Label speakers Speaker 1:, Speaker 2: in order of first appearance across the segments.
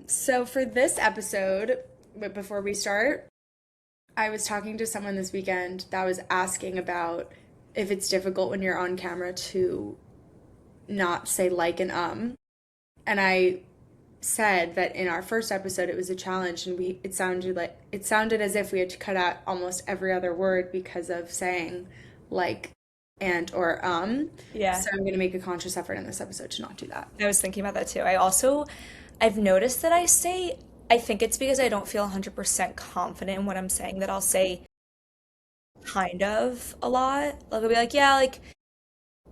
Speaker 1: So for this episode, but before we start, I was talking to someone this weekend that was asking about if it's difficult when you're on camera to not say like and And I said that in our first episode it was a challenge and we it sounded as if we had to cut out almost every other word because of saying like and or
Speaker 2: Yeah,
Speaker 1: So I'm going to make a conscious effort in this episode to not do that.
Speaker 2: I was thinking about that too. I've noticed that I think it's because I don't feel 100% confident in what I'm saying that I'll say kind of a lot. Like I'll be like, yeah, like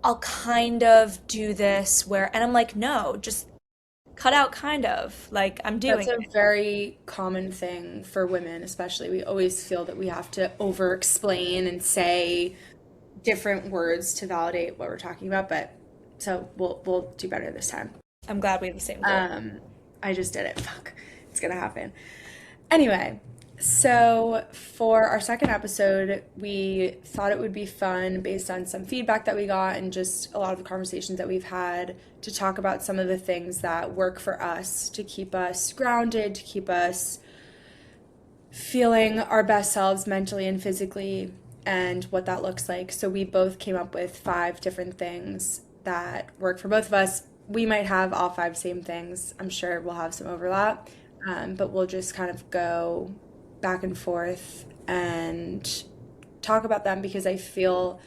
Speaker 2: I'll kind of do this and I'm like, no, just cut out kind of. Like I'm
Speaker 1: That's
Speaker 2: doing
Speaker 1: a
Speaker 2: it.
Speaker 1: very common thing for women, especially. We always feel that we have to over explain and say different words to validate what we're talking about, but so we'll do better this time.
Speaker 2: I'm glad we have the same goal.
Speaker 1: Um, I just did it. Fuck. It's gonna happen. Anyway, so for our second episode, we thought it would be fun based on some feedback that we got and just a lot of the conversations that we've had to talk about some of the things that work for us to keep us grounded, to keep us feeling our best selves mentally and physically, and what that looks like. So we both came up with five different things that work for both of us. We might have all five same things. I'm sure we'll have some overlap, but we'll just kind of go back and forth and talk about them because I feel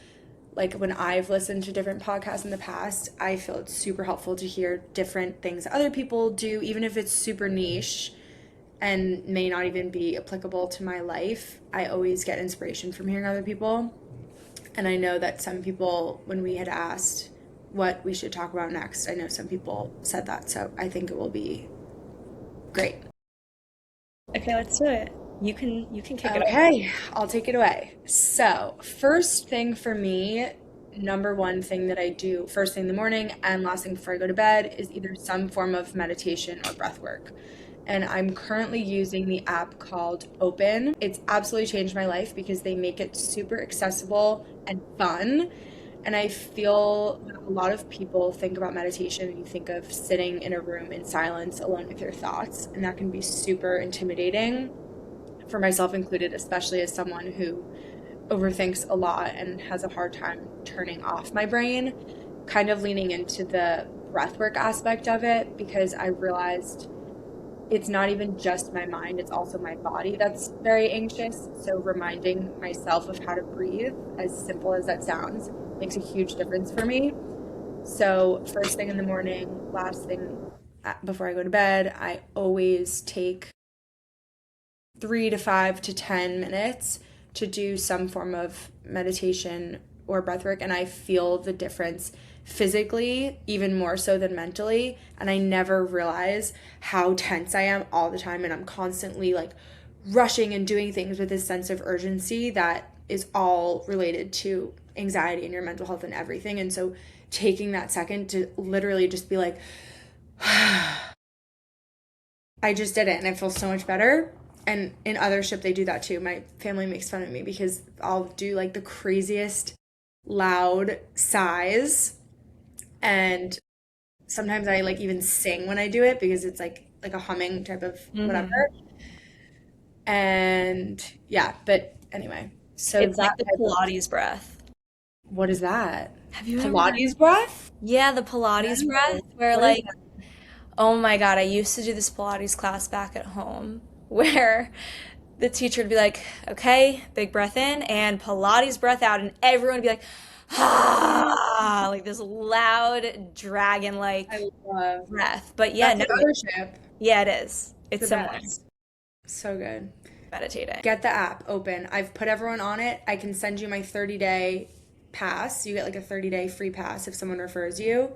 Speaker 1: like when I've listened to different podcasts in the past, I feel it's super helpful to hear different things other people do, even if it's super niche and may not even be applicable to my life. I always get inspiration from hearing other people. And I know that some people, when we had asked what we should talk about next, I know some people said that. So I think it will be great.
Speaker 2: Okay, let's do it. You can kick it off.
Speaker 1: Okay, I'll take it away. So, first thing for me, number one thing that I do first thing in the morning and last thing before I go to bed is either some form of meditation or breath work. And I'm currently using the app called Open. It's absolutely changed my life because they make it super accessible and fun. And I feel that a lot of people think about meditation and you think of sitting in a room in silence alone with your thoughts, and that can be super intimidating for myself included, especially as someone who overthinks a lot and has a hard time turning off my brain, kind of leaning into the breathwork aspect of it because I realized it's not even just my mind, it's also my body that's very anxious. So reminding myself of how to breathe, as simple as that sounds, makes a huge difference for me. So first thing in the morning, last thing before I go to bed, I always take 3 to 5 to 10 minutes to do some form of meditation or breath work, and I feel the difference physically even more so than mentally. And I never realize how tense I am all the time, and I'm constantly like rushing and doing things with this sense of urgency that is all related to anxiety and your mental health and everything. And so taking that second to literally just be like, I just did it and I feel so much better. And in other ship, they do that too. My family makes fun of me because I'll do like the craziest loud sighs. And sometimes I like even sing when I do it because it's like a humming type of
Speaker 2: Hmm.
Speaker 1: whatever. And yeah, but anyway, so
Speaker 2: It's
Speaker 1: that
Speaker 2: like the
Speaker 1: type of,
Speaker 2: Pilates breath.
Speaker 1: what is that?
Speaker 2: Have you ever?
Speaker 1: Pilates breath?
Speaker 2: Yeah, the Pilates breath,
Speaker 1: No.
Speaker 2: where
Speaker 1: What is
Speaker 2: like,
Speaker 1: that?
Speaker 2: oh my God, I used to do this Pilates class back at home where the teacher would be like, okay, big breath in and Pilates breath out, and everyone would be like, ah, like this loud dragon
Speaker 1: I
Speaker 2: like
Speaker 1: love
Speaker 2: breath. But yeah,
Speaker 1: that's
Speaker 2: no,
Speaker 1: another ship.
Speaker 2: yeah, it is. It's
Speaker 1: The
Speaker 2: similar.
Speaker 1: best. So good.
Speaker 2: Meditating.
Speaker 1: Get the app open. I've put everyone on it. I can send you my 30-day pass. You get like a 30-day free pass if someone refers you.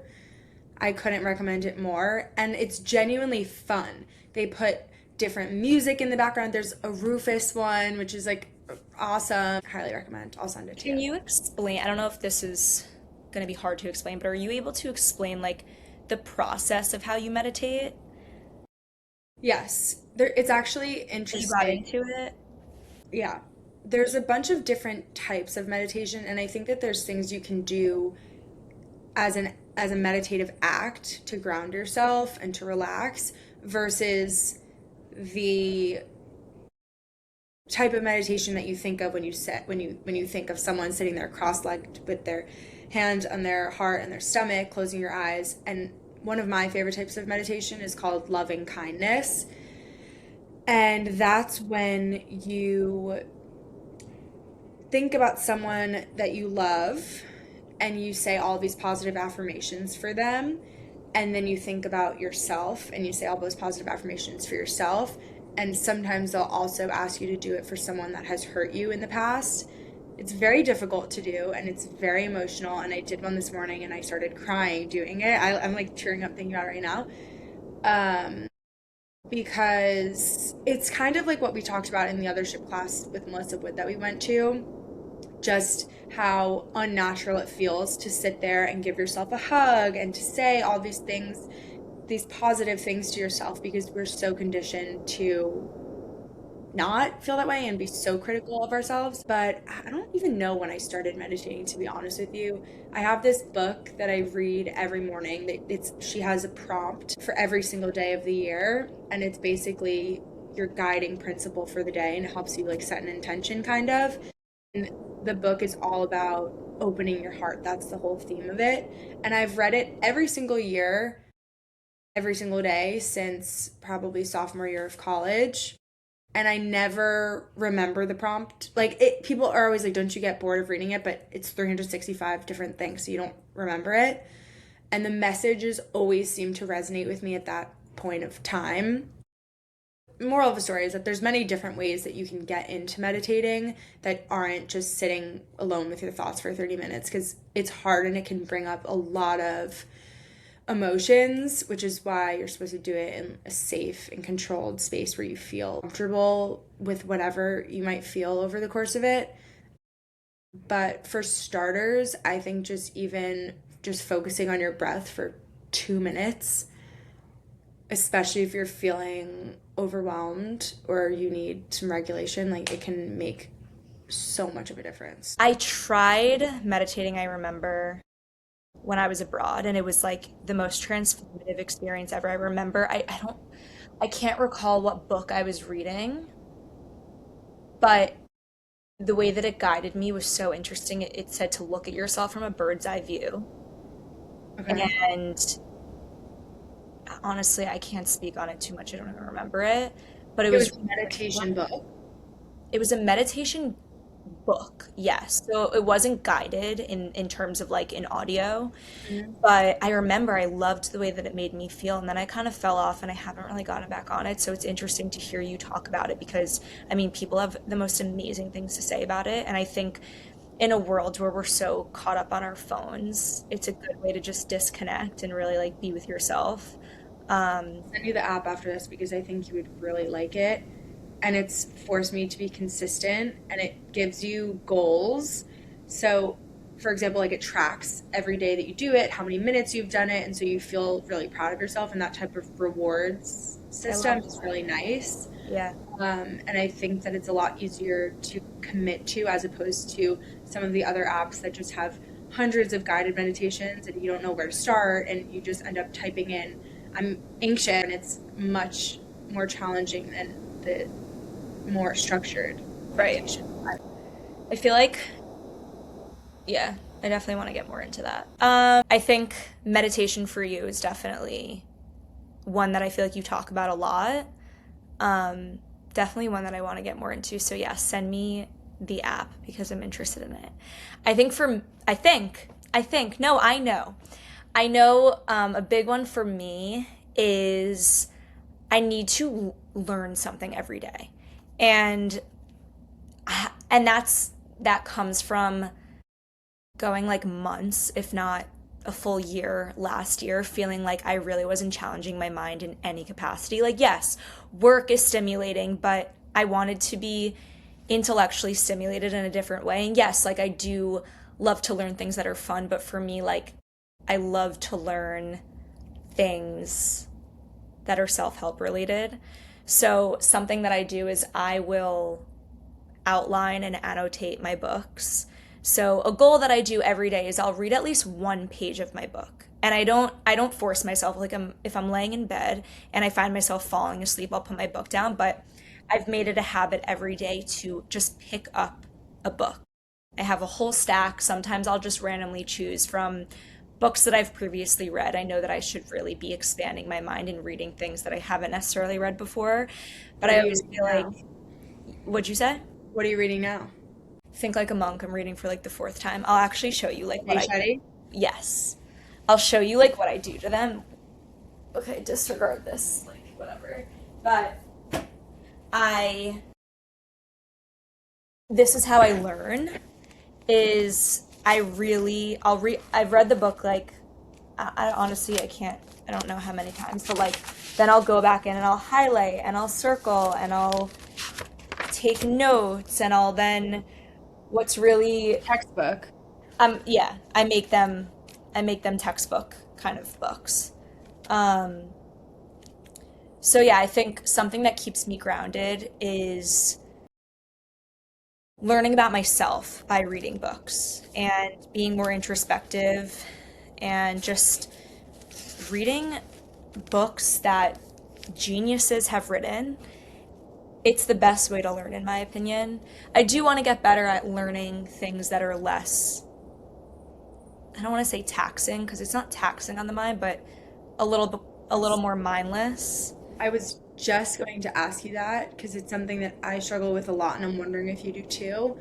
Speaker 1: I couldn't recommend it more. And it's genuinely fun. They put different music in the background. There's a Rufus one, which is like awesome. Highly recommend. I'll send it to you.
Speaker 2: Can you explain? I don't know if this is going to be hard to explain, but are you able to explain like the process of how you meditate
Speaker 1: Yes, it's actually
Speaker 2: as you got
Speaker 1: interesting.
Speaker 2: into it?
Speaker 1: Yeah. There's a bunch of different types of meditation, and I think that there's things you can do as an as a meditative act to ground yourself and to relax versus the type of meditation that you think of when you sit when you think of someone sitting there cross-legged with their hand on their heart and their stomach, closing your eyes. And one of my favorite types of meditation is called loving kindness. And that's when you think about someone that you love and you say all these positive affirmations for them. And then you think about yourself and you say all those positive affirmations for yourself. And sometimes they'll also ask you to do it for someone that has hurt you in the past. It's very difficult to do and it's very emotional. And I did one this morning and I started crying doing it. I'm like tearing up thinking about it right now. Because it's kind of like what we talked about in the othership class with Melissa Wood that we went to, just how unnatural it feels to sit there and give yourself a hug and to say all these things, these positive things to yourself, because we're so conditioned to not feel that way and be so critical of ourselves. But I don't even know when I started meditating, to be honest with you. I have this book that I read every morning. She has a prompt for every single day of the year, and it's basically your guiding principle for the day, and it helps you like set an intention kind of. And the book is all about opening your heart. That's the whole theme of it. And I've read it every single year, every single day since probably sophomore year of college. And I never remember the prompt. Like people are always like, don't you get bored of reading it? But it's 365 different things, so you don't remember it. And the messages always seem to resonate with me at that point of time. Moral of the story is that there's many different ways that you can get into meditating that aren't just sitting alone with your thoughts for 30 minutes, because it's hard and it can bring up a lot of emotions, which is why you're supposed to do it in a safe and controlled space where you feel comfortable with whatever you might feel over the course of it. But for starters, I think just focusing on your breath for 2 minutes, especially if you're feeling overwhelmed or you need some regulation, like it can make so much of a difference.
Speaker 2: I tried meditating, I remember, when I was abroad, and it was like the most transformative experience ever. I remember I can't recall what book I was reading, but the way that it guided me was so interesting. It said to look at yourself from a bird's eye view.
Speaker 1: Okay.
Speaker 2: And honestly, I can't speak on it too much. I don't even remember it, but it
Speaker 1: It
Speaker 2: was
Speaker 1: was a meditation book.
Speaker 2: it was a meditation book, yes. So it wasn't guided in terms of like in audio,
Speaker 1: Mhm.
Speaker 2: but I remember I loved the way that it made me feel, and then I kind of fell off and I haven't really gotten back on it. So it's interesting to hear you talk about it because I mean, people have the most amazing things to say about it, and I think in a world where we're so caught up on our phones, it's a good way to just disconnect and really like be with yourself.
Speaker 1: Send you the app after this because I think you would really like it. And it's forced me to be consistent and it gives you goals. So, for example, like it tracks every day that you do it, how many minutes you've done it, and so you feel really proud of yourself. And that type of rewards
Speaker 2: I
Speaker 1: system
Speaker 2: love
Speaker 1: is
Speaker 2: that.
Speaker 1: really nice.
Speaker 2: Yeah.
Speaker 1: And I think that it's a lot easier to commit to as opposed to some of the other apps that just have hundreds of guided meditations and you don't know where to start and you just end up typing in, I'm anxious, and it's much more challenging than the more structured
Speaker 2: Right.
Speaker 1: meditation.
Speaker 2: I feel like, yeah, I definitely want to get more into that. I think meditation for you is definitely one that I feel like you talk about a lot. Um, Definitely one that I want to get more into. So yeah, send me the app because I'm interested in it. No, I know. I know a big one for me is I need to learn something every day. And that comes from going like months, if not a full year last year, feeling like I really wasn't challenging my mind in any capacity. Like, yes, work is stimulating, but I wanted to be intellectually stimulated in a different way. And yes, like I do love to learn things that are fun, but for me, like I love to learn things that are self help related. So, something that I do is I will outline and annotate my books. So, a goal that I do every day is I'll read at least one page of my book. And I don't force myself. Like, if I'm laying in bed and I find myself falling asleep, I'll put my book down, but I've made it a habit every day to just pick up a book. I have a whole stack. Sometimes I'll just randomly choose from books that I've previously read. I know that I should really be expanding my mind and reading things that I haven't necessarily read before, but
Speaker 1: What are
Speaker 2: I
Speaker 1: you
Speaker 2: always
Speaker 1: reading
Speaker 2: feel like,
Speaker 1: now?
Speaker 2: what'd you say?
Speaker 1: What are you reading now?
Speaker 2: Think Like a Monk. I'm reading for like the fourth time. I'll actually show you like what
Speaker 1: Jay
Speaker 2: I,
Speaker 1: Shetty?
Speaker 2: yes. I'll show you like what I do to them. Okay, disregard this, like whatever. But I, this is how I learn is I've read the book like I honestly I can't I don't know how many times, but like then I'll go back in and I'll highlight and I'll circle and I'll take notes and I'll then what's really
Speaker 1: Textbook.
Speaker 2: yeah, I make them textbook kind of books. Um so yeah, I think something that keeps me grounded is learning about myself by reading books and being more introspective and just reading books that geniuses have written. It's the best way to learn, in my opinion. I do want to get better at learning things that are less, I don't want to say taxing because it's not taxing on the mind, but a little more mindless.
Speaker 1: I was just going to ask you that because it's something that I struggle with a lot, and I'm wondering if you do too.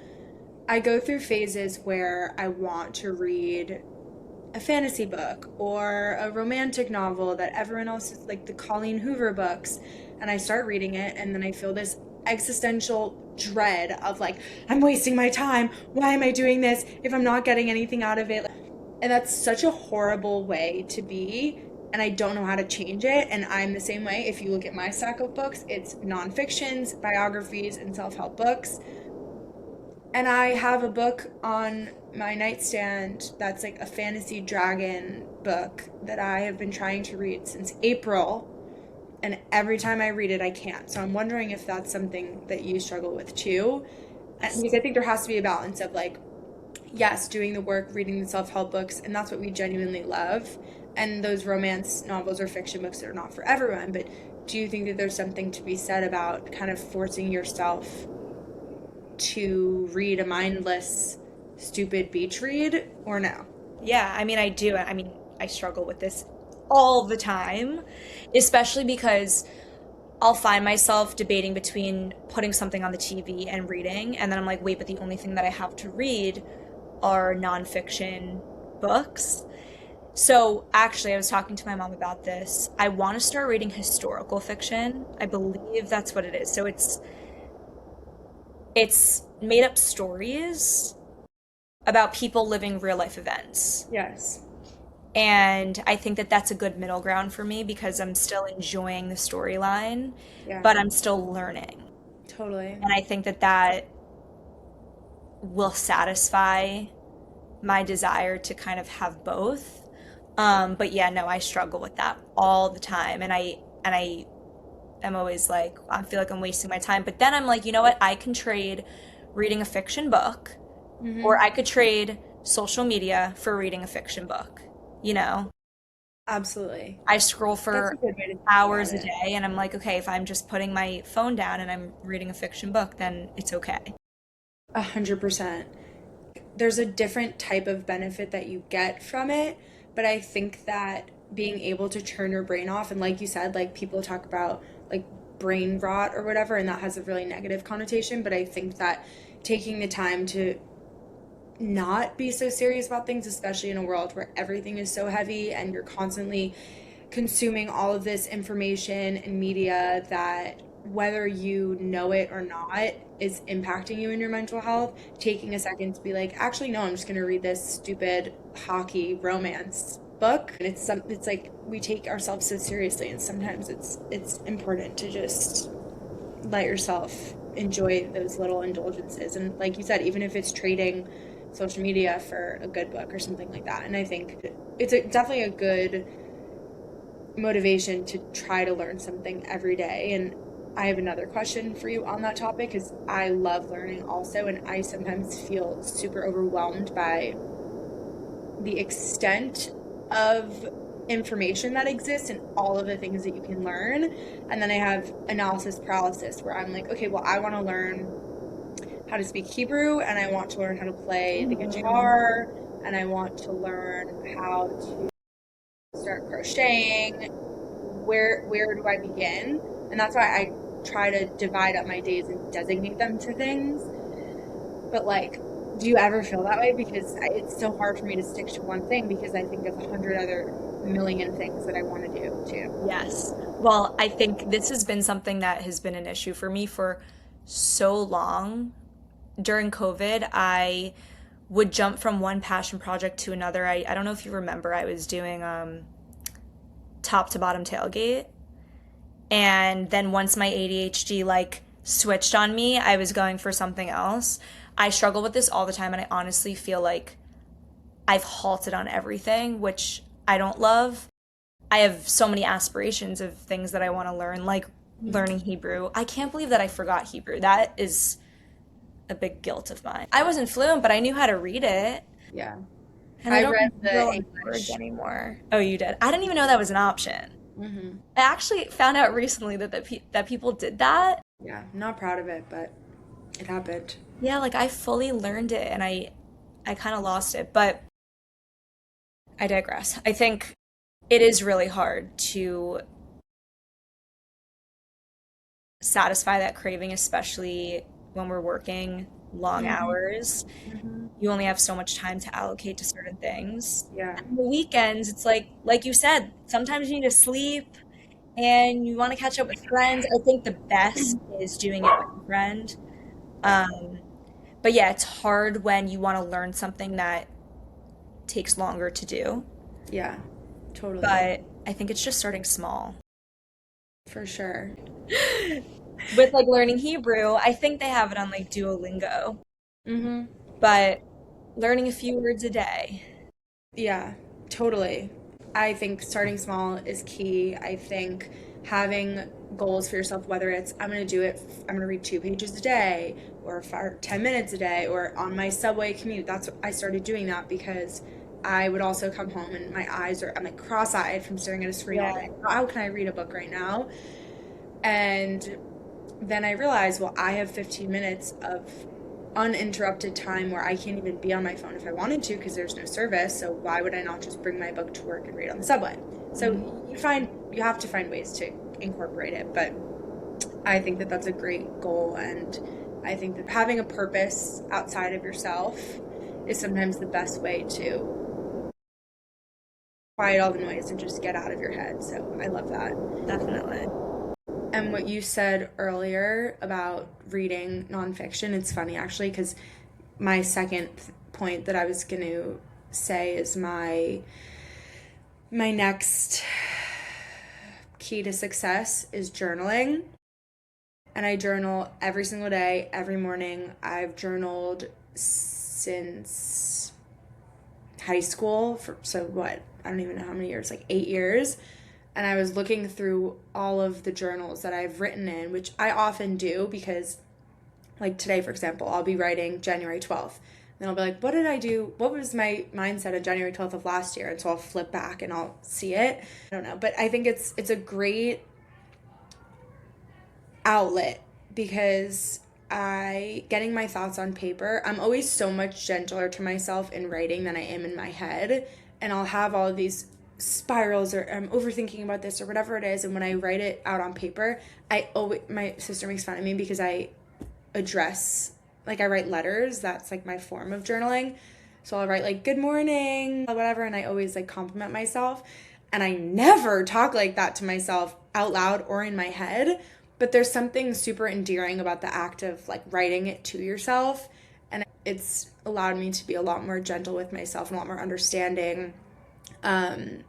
Speaker 1: I go through phases where I want to read a fantasy book or a romantic novel that everyone else is like the Colleen Hoover books, and I start reading it, and then I feel this existential dread of like, I'm wasting my time. Why am I doing this if I'm not getting anything out of it? And that's such a horrible way to be. And I don't know how to change it. And I'm the same way. If you look at my stack of books, it's nonfictions, biographies, and self help books. And I have a book on my nightstand that's like a fantasy dragon book that I have been trying to read since April. And every time I read it, I can't. So I'm wondering if that's something that you struggle with too. Because I think there has to be a balance of like, yes, doing the work, reading the self help books, and that's what we genuinely love. And those romance novels or fiction books that are not for everyone. But do you think that there's something to be said about kind of forcing yourself to read a mindless, stupid beach read or no?
Speaker 2: Yeah, I mean, I do. I mean, I struggle with this all the time, especially because I'll find myself debating between putting something on the TV and reading, and then I'm like, wait, but the only thing that I have to read are nonfiction books. So actually, I was talking to my mom about this. I want to start reading historical fiction. I believe that's what it is. So it's made up stories about people living real life events.
Speaker 1: Yes.
Speaker 2: And I think that that's a good middle ground for me because I'm still enjoying the storyline,
Speaker 1: Yeah,
Speaker 2: but I'm still learning.
Speaker 1: totally.
Speaker 2: And I think that that will satisfy my desire to kind of have both. But yeah, no, I struggle with that all the time. And I am always like, I feel like I'm wasting my time. But then I'm like, you know what? I can trade reading a fiction book, or
Speaker 1: Mm-hmm.
Speaker 2: I could trade social media for reading a fiction book. You know,
Speaker 1: Absolutely.
Speaker 2: I scroll
Speaker 1: That's a
Speaker 2: for
Speaker 1: good way to think about
Speaker 2: hours a
Speaker 1: it.
Speaker 2: day, and I'm like, okay, if I'm just putting my phone down and I'm reading a fiction book, then it's okay.
Speaker 1: 100%. There's a different type of benefit that you get from it, but I think that being able to turn your brain off, and like you said, like people talk about like brain rot or whatever, and that has a really negative connotation, but I think that taking the time to not be so serious about things, especially in a world where everything is so heavy and you're constantly consuming all of this information and media that whether you know it or not is impacting you in your mental health, taking a second to be like, actually no, I'm just going to read this stupid hockey romance book. And it's like we take ourselves so seriously, and sometimes it's important to just let yourself enjoy those little indulgences. And like you said, even if it's trading social media for a good book or something like that. And I think definitely a good motivation to try to learn something every day. And I have another question for you on that topic because I love learning also, and I sometimes feel super overwhelmed by the extent of information that exists and all of the things that you can learn. And then I have analysis paralysis where I'm like, okay, well, I want to learn how to speak Hebrew and I want to learn how to play the guitar and I want to learn how to start crocheting. Where do I begin? And that's why I try to divide up my days and designate them to things. But like, do you ever feel that way? Because it's so hard for me to stick to one thing because I think of 100 other million things that I want to do too.
Speaker 2: Yes. Well, I think this has been something that has been an issue for me for so long. During COVID, I would jump from one passion project to another. I don't know if you remember, I was doing top to bottom tailgate. And then once my ADHD like switched on me, I was going for something else. I struggle with this all the time, and I honestly feel like I've halted on everything, which I don't love. I have so many aspirations of things that I want to learn, like learning Hebrew. I can't believe that I forgot Hebrew. That is a big guilt of mine. I wasn't fluent, but I knew how to read it,
Speaker 1: Yeah.
Speaker 2: and I
Speaker 1: I
Speaker 2: don't
Speaker 1: read
Speaker 2: know
Speaker 1: the
Speaker 2: any words
Speaker 1: English.
Speaker 2: anymore. Oh, you did? I didn't even know that was an option.
Speaker 1: Hmm.
Speaker 2: I actually found out recently that people did that.
Speaker 1: Yeah, I'm not proud of it, but it happened.
Speaker 2: Yeah, like I fully learned it, and I kind of lost it, but I digress. I think it is really hard to satisfy that craving, especially when we're working long
Speaker 1: Hmm.
Speaker 2: hours.
Speaker 1: Hmm.
Speaker 2: You only have so much time to allocate to certain things.
Speaker 1: Yeah.
Speaker 2: And the weekends, it's like you said, sometimes you need to sleep and you want to catch up with friends. I think the best is doing it with a friend. Um, but yeah, it's hard when you want to learn something that takes longer to do.
Speaker 1: Yeah, totally.
Speaker 2: But I think it's just starting small.
Speaker 1: For sure.
Speaker 2: With like learning Hebrew, I think they have it on like Duolingo,
Speaker 1: Hmm.
Speaker 2: but learning a few words a day.
Speaker 1: Yeah, totally. I think starting small is key. I think having goals for yourself, whether it's I'm going to do it, I'm going to read 2 pages a day or 10 minutes a day or on my subway commute. That's what I started doing that because I would also come home and my eyes are, I'm like cross-eyed from staring at a screen all
Speaker 2: Yeah.
Speaker 1: day. How can I read a book right now? And then I realized, well, I have 15 minutes of uninterrupted time where I can't even be on my phone if I wanted to because there's no service. So why would I not just bring my book to work and read on the subway? So you have to find ways to incorporate it, but I think that that's a great goal and I think that having a purpose outside of yourself is sometimes the best way to quiet all the noise and just get out of your head. So I love that.
Speaker 2: Definitely.
Speaker 1: And what you said earlier about reading nonfiction, it's funny actually, because my second point that I was going to say is my next key to success is journaling. And I journal every single day, every morning. I've journaled since high school for so what? I don't even know how many years, like 8 years. And I was looking through all of the journals that I've written in, which I often do because, like today, for example, I'll be writing January 12th. Then I'll be like, what did I do? What was my mindset on January 12th of last year? And so I'll flip back and I'll see it. I don't know. But I think it's a great outlet because I getting my thoughts on paper, I'm always so much gentler to myself in writing than I am in my head. And I'll have all of these spirals or I'm overthinking about this or whatever it is. And when I write it out on paper, I always my sister makes fun of me because I address like I write letters. That's like my form of journaling. So I'll write like good morning, whatever, and I always like compliment myself. And I never talk like that to myself out loud or in my head. But there's something super endearing about the act of like writing it to yourself. And it's allowed me to be a lot more gentle with myself and a lot more understanding. Um,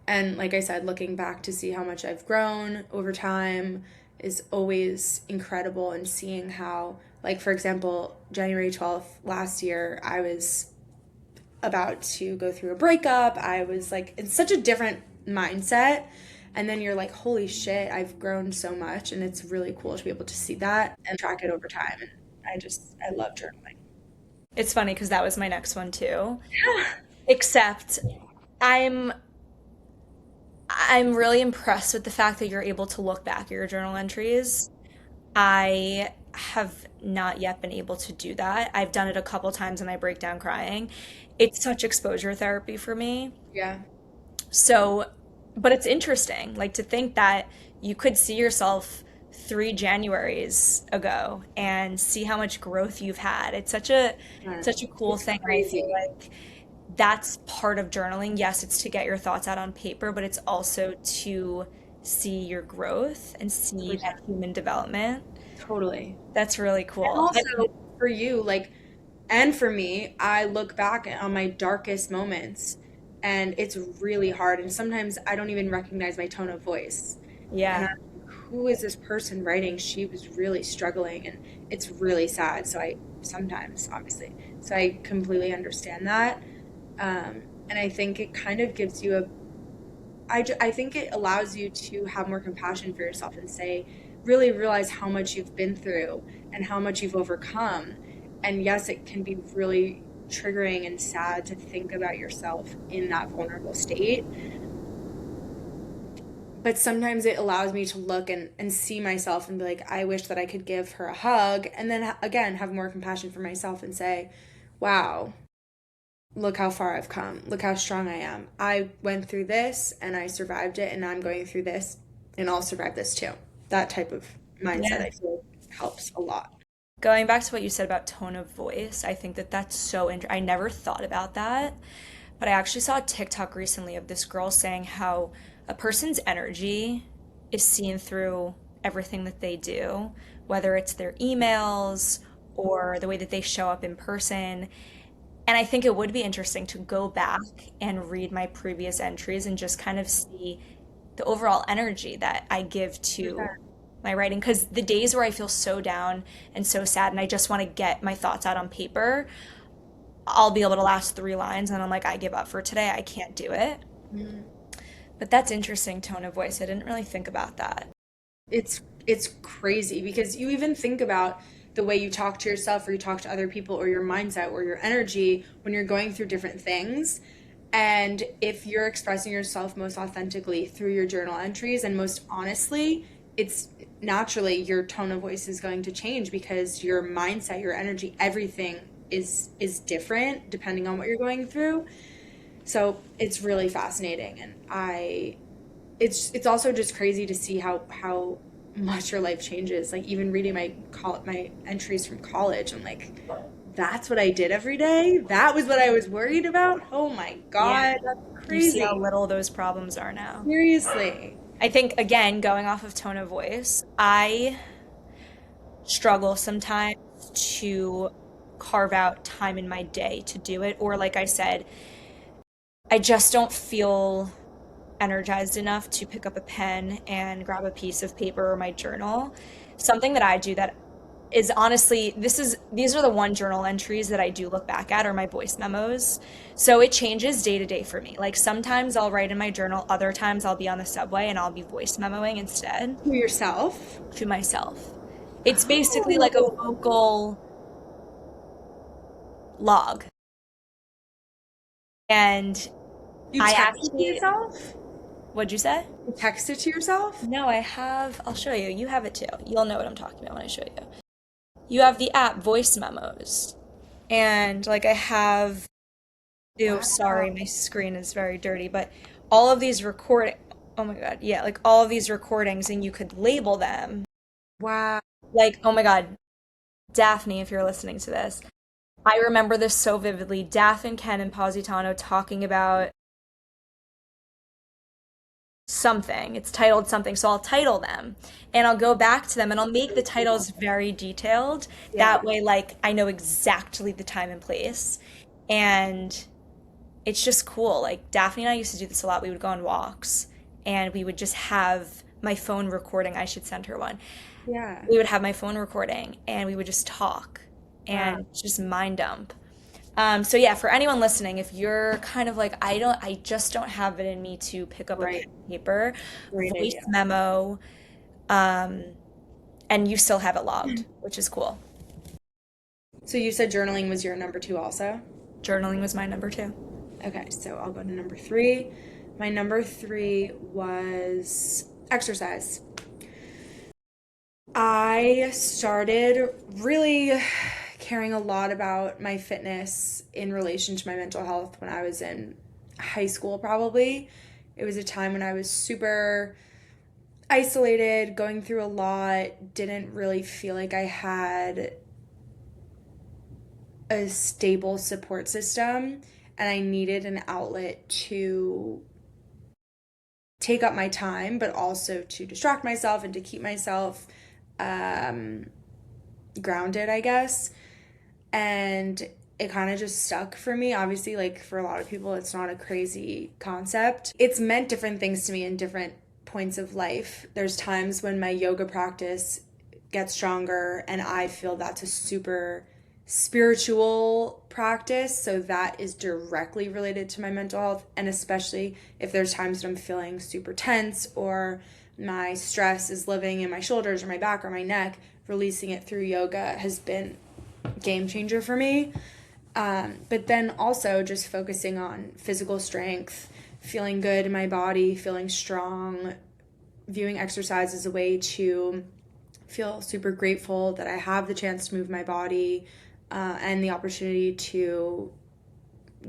Speaker 1: and like I said, looking back to see how much I've grown over time is always incredible. And seeing how, like, for example, January 12th last year, I was about to go through a breakup. I was like in such a different mindset. And then you're like, holy shit, I've grown so much. And it's really cool to be able to see that and track it over time. And I love journaling.
Speaker 2: It's funny because that was my next one too. Except I'm I'm really impressed with the fact that you're able to look back at your journal entries. I have not yet been able to do that. I've done it a couple times and I break down crying. It's such exposure therapy for me.
Speaker 1: Yeah,
Speaker 2: So, but it's interesting, like to think that you could see yourself 3 Januaries ago and see how much growth you've had. It's such a cool
Speaker 1: it's
Speaker 2: thing. And I feel
Speaker 1: crazy.
Speaker 2: like that's part of journaling. Yes, it's to get your thoughts out on paper, but it's also to see your growth and see that
Speaker 1: 100%.
Speaker 2: human development.
Speaker 1: Totally.
Speaker 2: That's really
Speaker 1: And
Speaker 2: cool.
Speaker 1: also for you, like, and for me, I look back on my darkest moments and it's really hard. And sometimes I don't even recognize my tone of voice. And
Speaker 2: Yeah.
Speaker 1: I'm like, who is this person writing? She was really struggling and it's really sad. So I sometimes, obviously, so I completely understand that. And I think it kind of gives you I think it allows you to have more compassion for yourself and say, really realize how much you've been through and how much you've overcome. And yes, it can be really triggering and sad to think about yourself in that vulnerable state. But sometimes it allows me to look and see myself and be like, I wish that I could give her a hug. And then again, have more compassion for myself and say, wow, look how far I've come. Look how strong I am. I went through this and I survived it, and I'm going through this and I'll survive this too. That type of mindset,
Speaker 2: Yeah.
Speaker 1: I feel, helps a lot.
Speaker 2: Going back to what you said about tone of voice, I think that that's so interesting. I never thought about that, but I actually saw a TikTok recently of this girl saying how a person's energy is seen through everything that they do, whether it's their emails or the way that they show up in person. And I think it would be interesting to go back and read my previous entries and just kind of see the overall energy that I give to my writing. Because the days where I feel so down and so sad and I just want to get my thoughts out on paper, I'll be able to last 3 lines and I'm like, I give up for today. I can't do it.
Speaker 1: Mhm.
Speaker 2: But that's interesting tone of voice. I didn't really think about that.
Speaker 1: It's crazy because you even think about the way you talk to yourself or you talk to other people or your mindset or your energy when you're going through different things. And if you're expressing yourself most authentically through your journal entries and most honestly, it's naturally your tone of voice is going to change because your mindset, your energy, everything is different depending on what you're going through. So it's really fascinating, and I it's also just crazy to see how much your life changes. Like even reading my entries from college, I'm like, that's what I did every day. That was what I was worried about. Oh my
Speaker 2: Yeah.
Speaker 1: God, that's
Speaker 2: You see how
Speaker 1: crazy.
Speaker 2: little those problems are now.
Speaker 1: Seriously.
Speaker 2: I think, again, going off of tone of voice, I struggle sometimes to carve out time in my day to do it. Or, like I said, I just don't feel energized enough to pick up a pen and grab a piece of paper or my journal. Something that I do that is honestly, these are the one journal entries that I do look back at are my voice memos. So it changes day to day for me. Like sometimes I'll write in my journal, other times I'll be on the subway and I'll be voice memoing instead
Speaker 1: To yourself.
Speaker 2: to myself. It's basically like a
Speaker 1: Oh,
Speaker 2: vocal log. And
Speaker 1: you
Speaker 2: I
Speaker 1: text it to
Speaker 2: actually,
Speaker 1: yourself?
Speaker 2: what'd you say?
Speaker 1: You text it to yourself?
Speaker 2: No, I have, I'll show you. You have it too. You'll know what I'm talking about when I show you. You have the app Voice Memos. And like I have, ew,
Speaker 1: Wow.
Speaker 2: sorry, my screen is very dirty, but all of these oh my God, yeah, like all of these recordings and you could label them.
Speaker 1: Wow.
Speaker 2: Like, oh my God, Daphne, if you're listening to this, I remember this so vividly. Daphne, Ken, and Positano talking about something. It's titled something. So I'll title them and I'll go back to them and I'll make the titles very detailed.
Speaker 1: Yeah.
Speaker 2: That way, like, I know exactly the time and place. And it's just cool. Like, Daphne and I used to do this a lot. We would go on walks and we would just have my phone recording. I should send her one.
Speaker 1: Yeah.
Speaker 2: We would have my phone recording and we would just talk
Speaker 1: Wow.
Speaker 2: and just mind dump. So yeah, for anyone listening, if you're kind of like, I just don't have it in me to pick up a pen
Speaker 1: Right.
Speaker 2: and paper,
Speaker 1: Great
Speaker 2: voice
Speaker 1: idea.
Speaker 2: memo, um, and you still have it logged, which is cool.
Speaker 1: So you said journaling was your number two also?
Speaker 2: Journaling was my number 2.
Speaker 1: Okay, so I'll go to number three. My number three was exercise. I started really caring a lot about my fitness in relation to my mental health when I was in high school, probably. It was a time when I was super isolated, going through a lot, didn't really feel like I had a stable support system, and I needed an outlet to take up my time, but also to distract myself and to keep myself um, grounded, I guess. And it kind of just stuck for me. Obviously, like for a lot of people, it's not a crazy concept. It's meant different things to me in different points of life. There's times when my yoga practice gets stronger, and I feel that's a super spiritual practice. So that is directly related to my mental health. And especially if there's times that I'm feeling super tense or my stress is living in my shoulders or my back or my neck, releasing it through yoga has been game changer for me. But then also just focusing on physical strength, feeling good in my body, feeling strong, viewing exercise as a way to feel super grateful that I have the chance to move my body and the opportunity to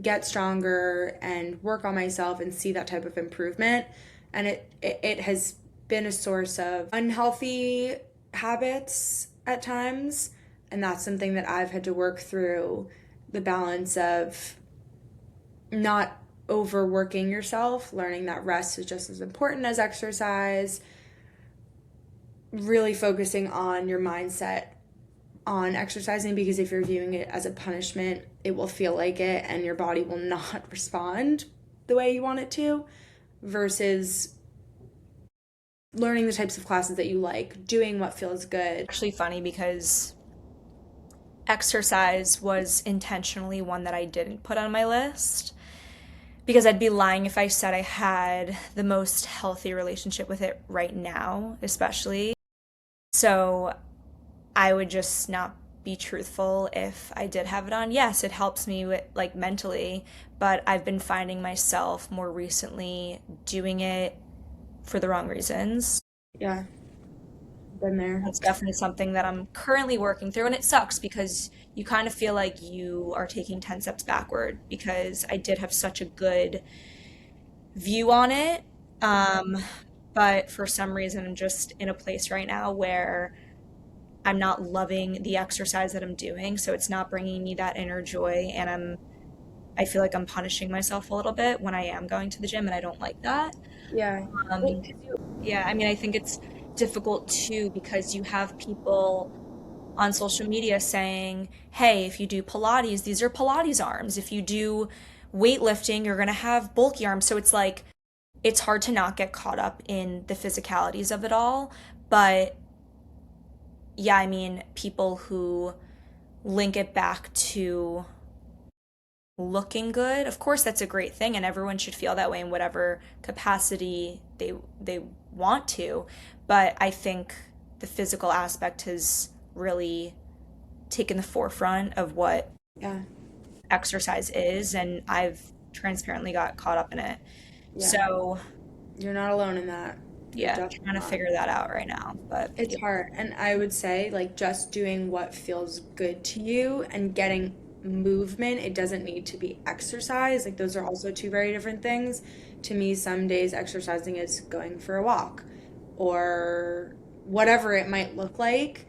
Speaker 1: get stronger and work on myself and see that type of improvement. And it has been a source of unhealthy habits at times, and that's something that I've had to work through, the balance of not overworking yourself, learning that rest is just as important as exercise, really focusing on your mindset on exercising, because if you're viewing it as a punishment, it will feel like it and your body will not respond the way you want it to, versus learning the types of classes that you like, doing what feels good.
Speaker 2: Actually funny because exercise was intentionally one that I didn't put on my list because I'd be lying if I said I had the most healthy relationship with it right now, especially. So I would just not be truthful if I did have it on. Yes, it helps me with like mentally, but I've been finding myself more recently doing it for the wrong reasons.
Speaker 1: Yeah, been there.
Speaker 2: That's definitely something that I'm currently working through, and it sucks because you kind of feel like you are taking 10 steps backward because I did have such a good view on it. Um, but for some reason, I'm just in a place right now where I'm not loving the exercise that I'm doing, so it's not bringing me that inner joy, and I feel like I'm punishing myself a little bit when I am going to the gym, and I don't like that.
Speaker 1: Yeah.
Speaker 2: Um, yeah, I mean, I think it's difficult too because you have people on social media saying, hey, if you do Pilates, these are Pilates arms. If you do weightlifting, you're going to have bulky arms. So it's like, it's hard to not get caught up in the physicalities of it all. But yeah, I mean, people who link it back to looking good, of course, that's a great thing, and everyone should feel that way in whatever capacity they want to. But I think the physical aspect has really taken the forefront of what
Speaker 1: Yeah.
Speaker 2: exercise is, and I've transparently got caught up in it.
Speaker 1: Yeah.
Speaker 2: So,
Speaker 1: You're not alone in that. You're
Speaker 2: yeah,
Speaker 1: definitely
Speaker 2: trying to
Speaker 1: not.
Speaker 2: figure that out right now. But
Speaker 1: It's
Speaker 2: yeah,
Speaker 1: hard. And I would say, like, just doing what feels good to you and getting movement. It doesn't need to be exercise. Like, those are also two very different things. To me, some days exercising is going for a walk or whatever it might look like.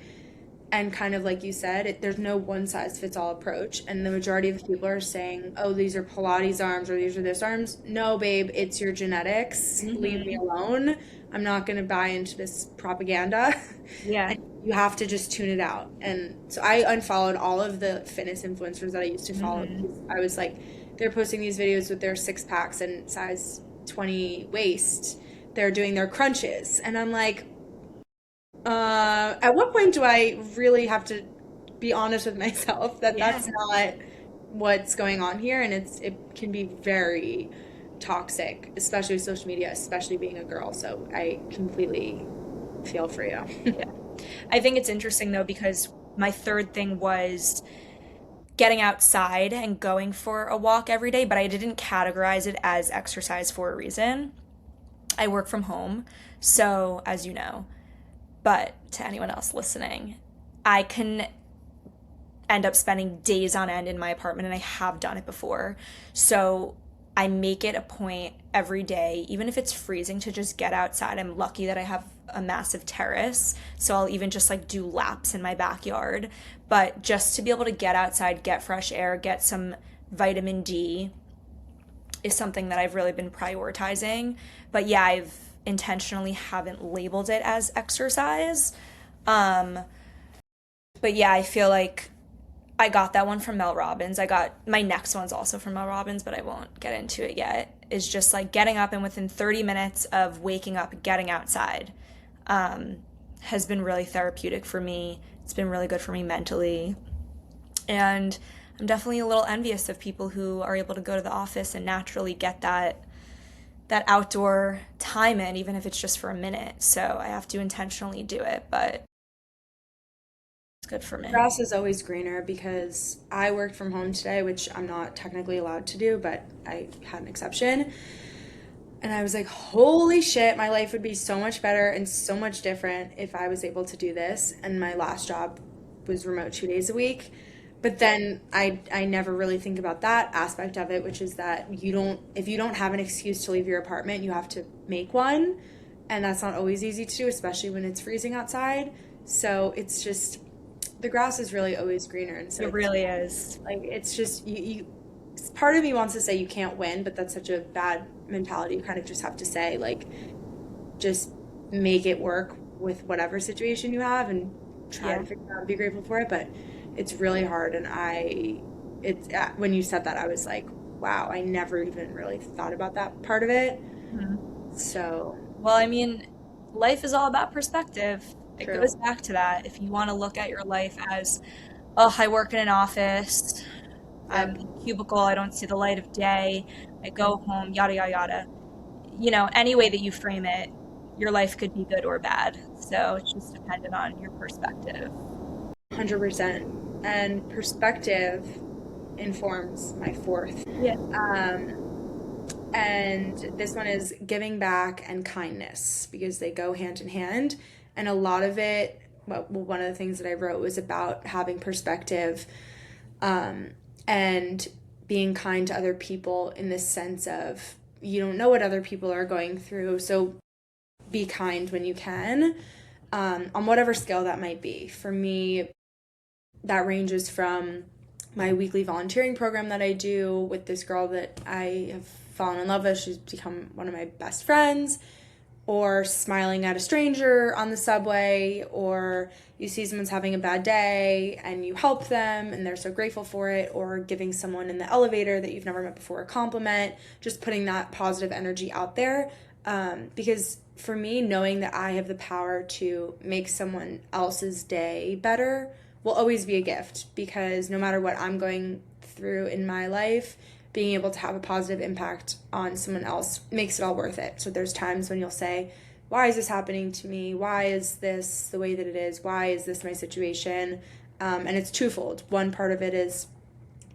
Speaker 1: And kind of like you said, there's no one size fits all approach. And the majority of people are saying, oh, these are Pilates arms or these are this arms. No, babe, it's your genetics. Leave me
Speaker 2: hmm,
Speaker 1: alone. I'm not going to buy into this propaganda.
Speaker 2: yeah,
Speaker 1: And you have to just tune it out. And so I unfollowed all of the fitness influencers that I used to follow
Speaker 2: hmm,
Speaker 1: because I was like, they're posting these videos with their six packs and size 20 waist. They're doing their crunches. And I'm like, at what point do I really have to be honest with myself that
Speaker 2: yeah.
Speaker 1: that's not what's going on here? And it can be very toxic, especially with social media, especially being a girl. So I completely feel for you.
Speaker 2: Yeah. I think it's interesting though because my third thing was getting outside and going for a walk every day, but I didn't categorize it as exercise for a reason. I work from home, so as you know, but to anyone else listening, I can end up spending days on end in my apartment, and I have done it before. So I make it a point every day, even if it's freezing, to just get outside. I'm lucky that I have a massive terrace, so I'll even just like do laps in my backyard. But just to be able to get outside, get fresh air, get some vitamin D is something that I've really been prioritizing. But yeah, I've intentionally haven't labeled it as exercise. Um, but yeah, I feel like I got that one from Mel Robbins. I got my next one's also from Mel Robbins, but I won't get into it yet. Is just like getting up and within 30 minutes of waking up, getting outside has been really therapeutic for me. It's been really good for me mentally. And I'm definitely a little envious of people who are able to go to the office and naturally get that outdoor time in, even if it's just for a minute. So I have to intentionally do it, but it's good for me.
Speaker 1: Grass is always greener because I worked from home today, which I'm not technically allowed to do, but I had an exception. And I was like, holy shit, my life would be so much better and so much different if I was able to do this. And my last job was remote 2 days a week. But then I never really think about that aspect of it, which is that if you don't have an excuse to leave your apartment, you have to make one. And that's not always easy to do, especially when it's freezing outside. So it's just, the grass is really always greener. And so
Speaker 2: It really is.
Speaker 1: like, it's just, part of me wants to say you can't win, but that's such a bad mentality. You kind of just have to say, like, just make it work with whatever situation you have and try
Speaker 2: Yeah.
Speaker 1: to figure out and be grateful for it. But it's really hard. And when you said that, I was like, wow, I never even really thought about that part of it.
Speaker 2: Mhm.
Speaker 1: So
Speaker 2: Well, I mean, life is all about perspective. It
Speaker 1: true.
Speaker 2: goes back to that. If you want to look at your life as, oh, I work in an office, I'm
Speaker 1: Yep.
Speaker 2: in a cubicle, I don't see the light of day, I go home, yada, yada, yada. You know, any way that you frame it, your life could be good or bad. So it's just dependent on your perspective.
Speaker 1: 100%. And perspective informs my fourth.
Speaker 2: Yeah.
Speaker 1: And this one is giving back and kindness because they go hand in hand. And a lot of it, well, one of the things that I wrote was about having perspective, um, and being kind to other people in the sense of you don't know what other people are going through. So be kind when you can, on whatever scale that might be. For me, that ranges from my weekly volunteering program that I do with this girl that I have fallen in love with. She's become one of my best friends, or smiling at a stranger on the subway, or you see someone's having a bad day and you help them and they're so grateful for it, or giving someone in the elevator that you've never met before a compliment, just putting that positive energy out there. Because for me, knowing that I have the power to make someone else's day better will always be a gift, because no matter what I'm going through in my life, being able to have a positive impact on someone else makes it all worth it. So there's times when you'll say, why is this happening to me? Why is this the way that it is? Why is this my situation? And it's twofold. One part of it is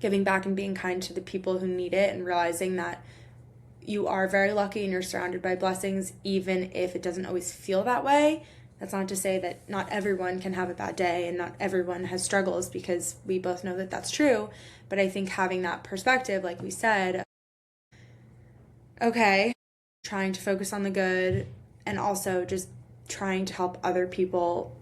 Speaker 1: giving back and being kind to the people who need it, and realizing that you are very lucky and you're surrounded by blessings, even if it doesn't always feel that way. That's not to say that not everyone can have a bad day and not everyone has struggles, because we both know that that's true. But I think having that perspective, like we said, okay, trying to focus on the good and also just trying to help other people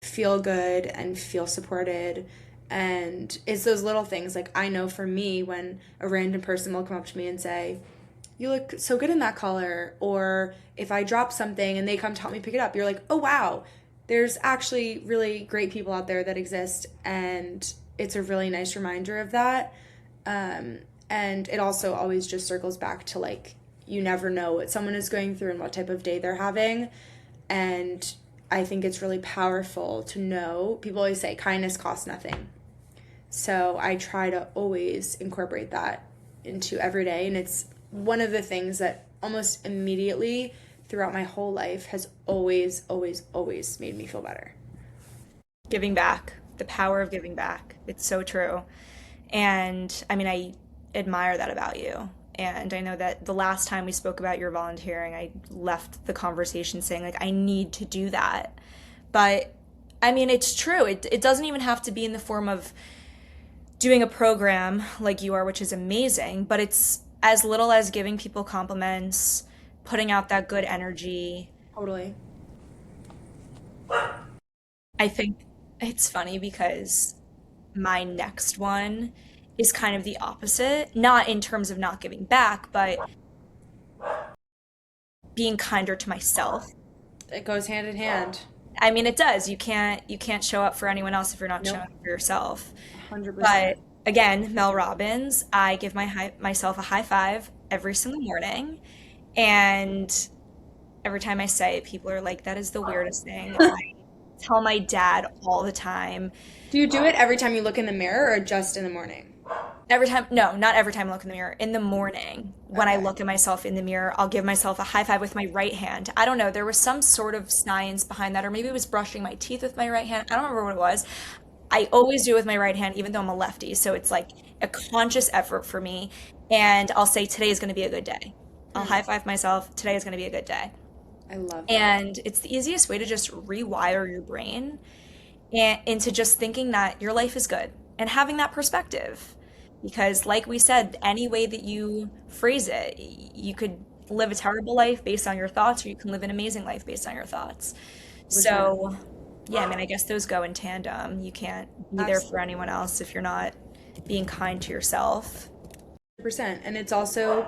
Speaker 1: feel good and feel supported. And it's those little things. Like, I know for me, when a random person will come up to me and say, you look so good in that color, or if I drop something and they come to help me pick it up, you're like, oh wow, there's actually really great people out there that exist, and it's a really nice reminder of that. And it also always just circles back to, like, you never know what someone is going through and what type of day they're having. And I think it's really powerful to know, people always say kindness costs nothing. So I try to always incorporate that into every day. And it's one of the things that almost immediately throughout my whole life has always, always, always made me feel better.
Speaker 2: Giving back the power of giving back. It's so true. And I mean, I admire that about you. And I know that the last time we spoke about your volunteering, I left the conversation saying, like, I need to do that. But I mean, it's true. It doesn't even have to be in the form of doing a program like you are, which is amazing, but it's as little as giving people compliments, putting out that good energy.
Speaker 1: Totally.
Speaker 2: I think it's funny because my next one is kind of the opposite, not in terms of not giving back, but being kinder to myself.
Speaker 1: It goes hand in hand.
Speaker 2: I mean, it does. You can't show up for anyone else if you're not showing
Speaker 1: Nope.
Speaker 2: up for yourself.
Speaker 1: 100%.
Speaker 2: But again, Mel Robbins, I give myself a high five every single morning, and every time I say it, people are like, "That is the weirdest thing." I tell my dad all the time.
Speaker 1: Do you do it every time you look in the mirror or just in the morning?
Speaker 2: Every time, no, not every time I look in the mirror. In the morning, when I
Speaker 1: Okay.
Speaker 2: look at myself in the mirror, I'll give myself a high five with my right hand. I don't know, there was some sort of science behind that, or maybe it was brushing my teeth with my right hand. I don't remember what it was. I always do it with my right hand, even though I'm a lefty. So it's like a conscious effort for me. And I'll say, today is going to be a good day. I'll high five myself. Today is going to be a good day.
Speaker 1: I love that.
Speaker 2: And it's the easiest way to just rewire your brain and into just thinking that your life is good and having that perspective. Because, like we said, any way that you phrase it, you could live a terrible life based on your thoughts, or you can live an amazing life based on your thoughts.
Speaker 1: 100%.
Speaker 2: So, yeah, I mean, I guess those go in tandem. You can't be there for
Speaker 1: Absolutely.
Speaker 2: anyone else if you're not being kind to yourself.
Speaker 1: 100%. And it's also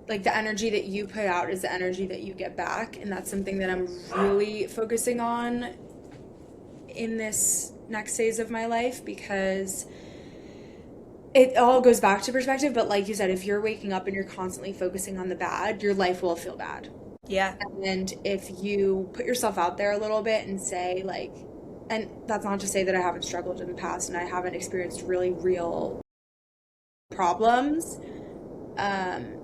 Speaker 1: like the energy that you put out is the energy that you get back. And that's something that I'm really focusing on in this next phase of my life because it all goes back to perspective. But like you said, if you're waking up and you're constantly focusing on the bad, your life will feel bad.
Speaker 2: Yeah.
Speaker 1: And if you put yourself out there a little bit and say, like, and that's not to say that I haven't struggled in the past and I haven't experienced really real problems. Um,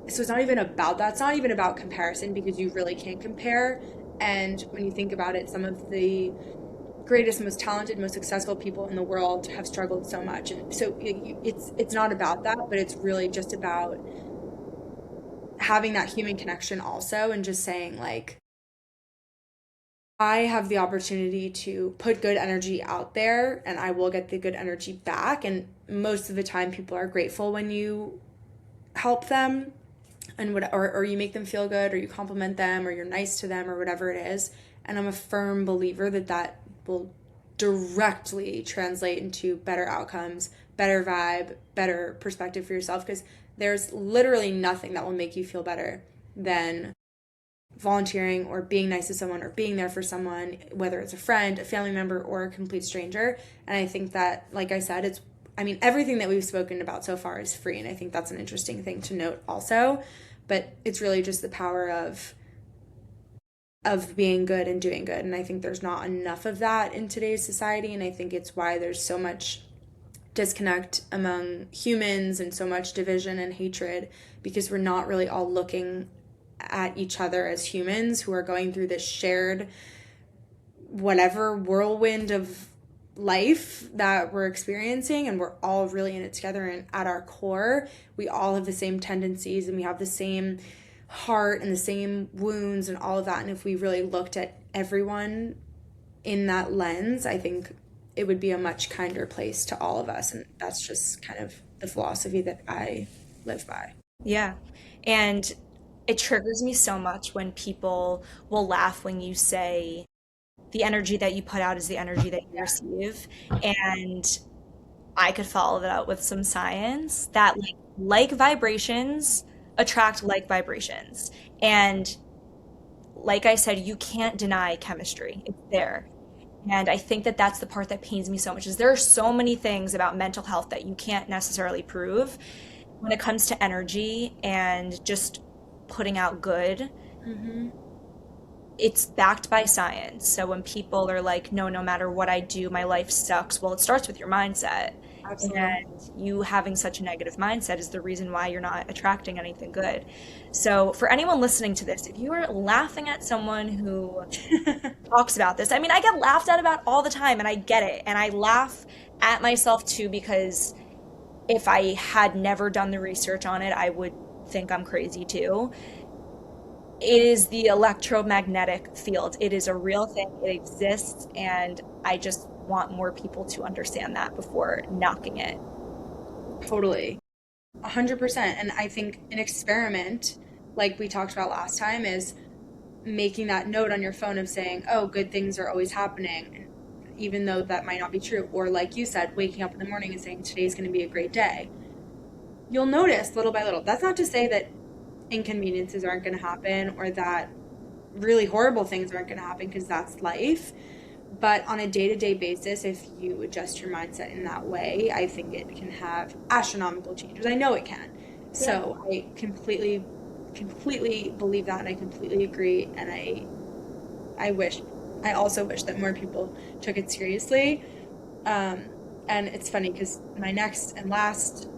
Speaker 1: so it's not even about that. It's not even about comparison because you really can't compare. And when you think about it, some of the greatest, most talented, most successful people in the world have struggled so much. And so it's not about that, but it's really just about having that human connection also and just saying like I have the opportunity to put good energy out there and I will get the good energy back. And most of the time people are grateful when you help them and or you make them feel good or you compliment them or you're nice to them or whatever it is. And I'm a firm believer that that will directly translate into better outcomes, better vibe, better perspective for yourself because there's literally nothing that will make you feel better than volunteering or being nice to someone or being there for someone, whether it's a friend, a family member, or a complete stranger. And I think that, like I said, I mean, everything that we've spoken about so far is free. And I think that's an interesting thing to note also. But it's really just the power of being good and doing good. And I think there's not enough of that in today's society. And I think it's why there's so much disconnect among humans and so much division and hatred because we're not really all looking at each other as humans who are going through this shared whatever whirlwind of life that we're experiencing and we're all really in it together and at our core we all have the same tendencies and we have the same heart and the same wounds and all of that and if we really looked at everyone in that lens I think it would be a much kinder place to all of us and that's just kind of the philosophy that I live by.
Speaker 2: Yeah. And it triggers me so much when people will laugh when you say the energy that you put out is the energy that you
Speaker 1: Yeah.
Speaker 2: receive. And I could follow that up with some science that like vibrations attract like vibrations. And like I said, you can't deny chemistry. It's there. And I think that that's the part that pains me so much is there are so many things about mental health that you can't necessarily prove when it comes to energy and just putting out good.
Speaker 1: Mm-hmm.
Speaker 2: It's backed by science. So when people are like, no, no matter what I do, my life sucks. Well, it starts with your mindset.
Speaker 1: Absolutely.
Speaker 2: And you having such a negative mindset is the reason why you're not attracting anything good. So, for anyone listening to this, if you are laughing at someone who talks about this, I mean, I get laughed at about all the time, and I get it. And I laugh at myself too, because if I had never done the research on it, I would think I'm crazy too. It is the electromagnetic field. It is a real thing. It exists, and I just want more people to understand that before knocking it.
Speaker 1: Totally. 100%. And I think an experiment, like we talked about last time, is making that note on your phone of saying, oh, good things are always happening, even though that might not be true. Or, like you said, waking up in the morning and saying, today's going to be a great day. You'll notice little by little. That's not to say that inconveniences aren't going to happen or that really horrible things aren't going to happen, because that's life. But on a day to day basis, if you adjust your mindset in that way, I think it can have astronomical changes. I know it can.
Speaker 2: Yeah.
Speaker 1: So I completely believe that, and I completely agree. And I wish, I also wish that more people took it seriously. Um, and it's funny because my next and last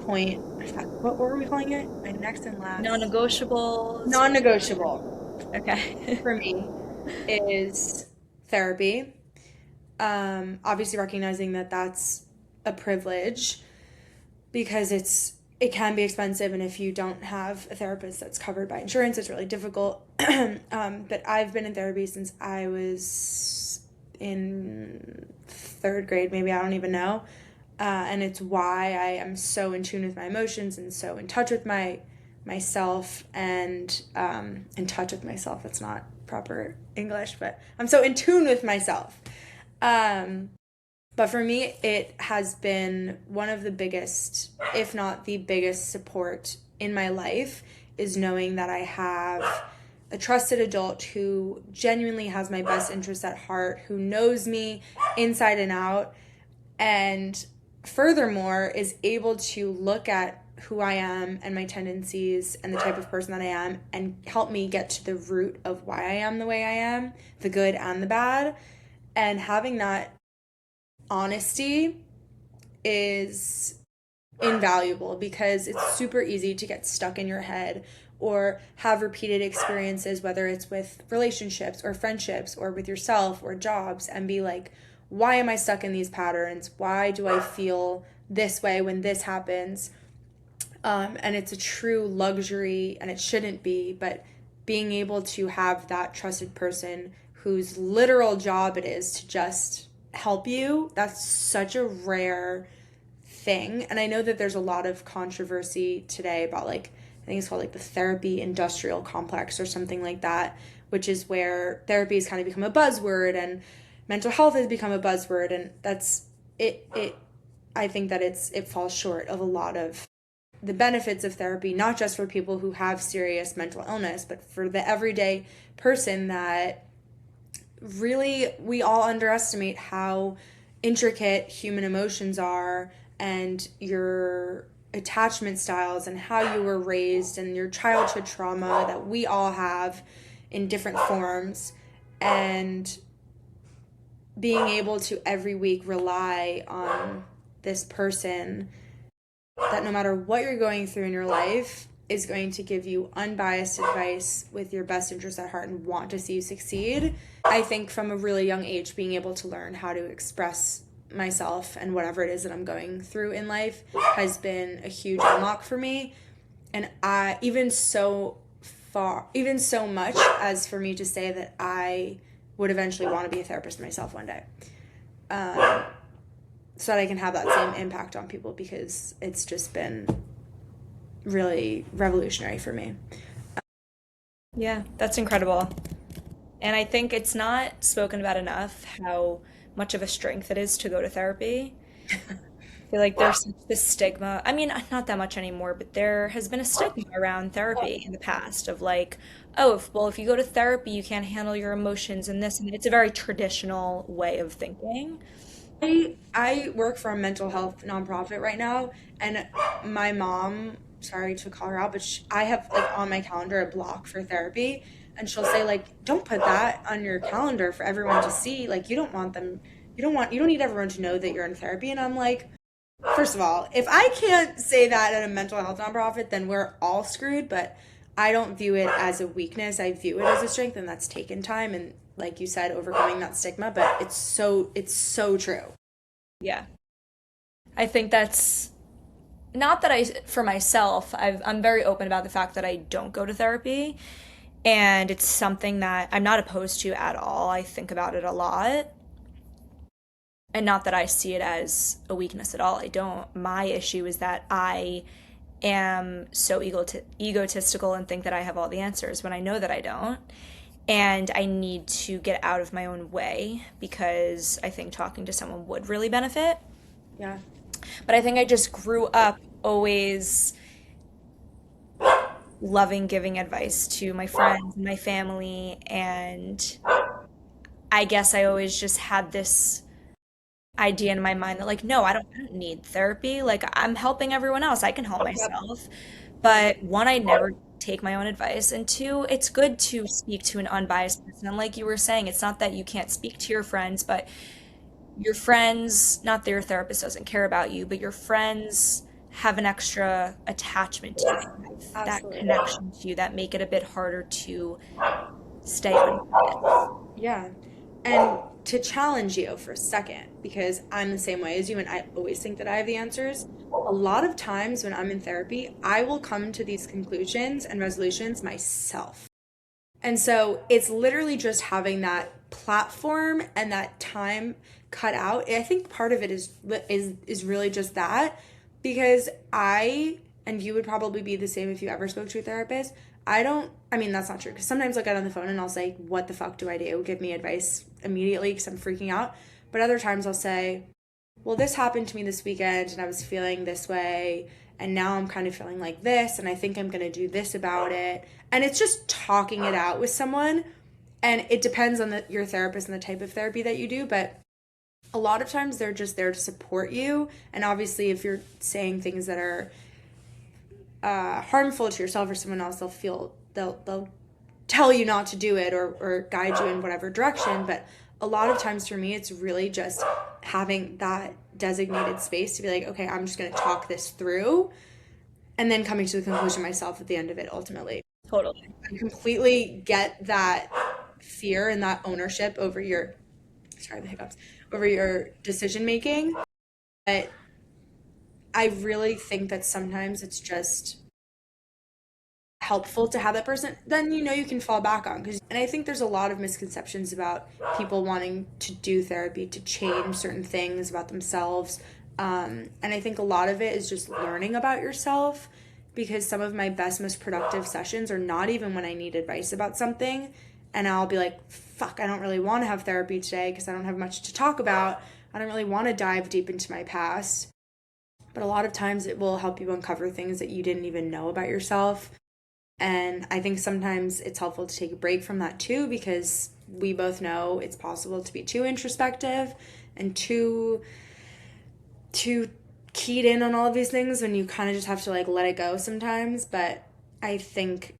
Speaker 1: point, what were we calling it? My next and last
Speaker 2: Non-negotiables.
Speaker 1: non-negotiable
Speaker 2: Okay.
Speaker 1: for me is therapy. Obviously recognizing that that's a privilege because it can be expensive, and if you don't have a therapist that's covered by insurance, it's really difficult. But I've been in therapy since I was in third grade, maybe, I don't even know. And it's why I am so in tune with my emotions and so in touch with myself and in touch with myself. That's not proper English, but I'm so in tune with myself. Um, but for me, it has been one of the biggest, if not the biggest, support in my life is knowing that I have a trusted adult who genuinely has my best interests at heart, who knows me inside and out, and furthermore is able to look at who I am and my tendencies and the type of person that I am and help me get to the root of why I am the way I am, the good and the bad. And having that honesty is invaluable because it's super easy to get stuck in your head or have repeated experiences, whether it's with relationships or friendships or with yourself or jobs, and be like, why am I stuck in these patterns? Why do I feel this way when this happens? And it's a true luxury, and it shouldn't be, but being able to have that trusted person whose literal job it is to just help you, that's such a rare thing. And I know that there's a lot of controversy today about, like, I think it's called like the therapy industrial complex or something like that, which is where therapy has kind of become a buzzword and mental health has become a buzzword, and that's it. I think that it falls short of a lot of the benefits of therapy, not just for people who have serious mental illness, but for the everyday person that really we all underestimate how intricate human emotions are, and your attachment styles and how you were raised and your childhood trauma that we all have in different forms, and being able to every week rely on this person that no matter what you're going through in your life is going to give you unbiased advice with your best interest at heart and want to see you succeed. I think from a really young age, being able to learn how to express myself and whatever it is that I'm going through in life has been a huge unlock for me. And I even so much as for me to say that I would eventually want to be a therapist myself one day. So that I can have that same impact on people, because it's just been really revolutionary for me.
Speaker 2: Yeah, that's incredible. And I think it's not spoken about enough how much of a strength it is to go to therapy. I feel like there's such this stigma. I mean, not that much anymore, but there has been a stigma around therapy in the past of like, oh, if you go to therapy, you can't handle your emotions and this, and it's a very traditional way of thinking.
Speaker 1: I work for a mental health nonprofit right now, and my mom, sorry to call her out, but I have like on my calendar a block for therapy, and she'll say like, "Don't put that on your calendar for everyone to see. Like, you don't want them you don't need everyone to know that you're in therapy. And I'm like, first of all, if I can't say that at a mental health nonprofit, then we're all screwed. But I don't view it as a weakness. I view it as a strength, and that's taken time and, like you said, overcoming that stigma. But it's so true.
Speaker 2: Yeah. I think that's not that I, for myself, I'm very open about the fact that I don't go to therapy. And it's something that I'm not opposed to at all. I think about it a lot. And not that I see it as a weakness at all. I don't. My issue is that I am so egotistical and think that I have all the answers when I know that I don't. And I need to get out of my own way because I think talking to someone would really benefit.
Speaker 1: Yeah.
Speaker 2: But I think I just grew up always loving giving advice to my friends and my family. And I guess I always just had this idea in my mind that, like, no, I don't need therapy. Like, I'm helping everyone else. I can help
Speaker 1: Yep.
Speaker 2: myself. But one, I never take my own advice. And two, it's good to speak to an unbiased person. And like you were saying, it's not that you can't speak to your friends, but your friends, not that your therapist doesn't care about you, but your friends have an extra attachment to you, have that
Speaker 1: Absolutely.
Speaker 2: connection to you that make it a bit harder to stay unbiased.
Speaker 1: Yeah. And to challenge you for a second, because I'm the same way as you and I always think that I have the answers. A lot of times when I'm in therapy, I will come to these conclusions and resolutions myself. And so it's literally just having that platform and that time cut out. I think part of it is really just that, because I, and you would probably be the same if you ever spoke to a therapist. I mean, that's not true, because sometimes I'll get on the phone and I'll say, what the fuck do I do? Give me advice immediately because I'm freaking out. But other times I'll say, well, this happened to me this weekend and I was feeling this way. And now I'm kind of feeling like this. And I think I'm going to do this about it. And it's just talking it out with someone. And it depends on your therapist and the type of therapy that you do. But a lot of times they're just there to support you. And obviously, if you're saying things that are harmful to yourself or someone else, they'll tell you not to do it, or guide you in whatever direction. But a lot of times for me, it's really just having that designated space to be like, okay, I'm just going to talk this through, and then coming to the conclusion myself at the end of it ultimately.
Speaker 2: Totally.
Speaker 1: I completely get that fear and that ownership over your, sorry, the hiccups, over your decision making. But I really think that sometimes it's just helpful to have that person then you can fall back on. Because, and I think there's a lot of misconceptions about people wanting to do therapy to change certain things about themselves, and I think a lot of it is just learning about yourself, because some of my best, most productive sessions are not even when I need advice about something and I'll be like, fuck, I don't really want to have therapy today because I don't have much to talk about. I don't really want to dive deep into my past. But a lot of times it will help you uncover things that you didn't even know about yourself. And I think sometimes it's helpful to take a break from that too, because we both know it's possible to be too introspective and too keyed in on all of these things when you kind of just have to like let it go sometimes. But I think,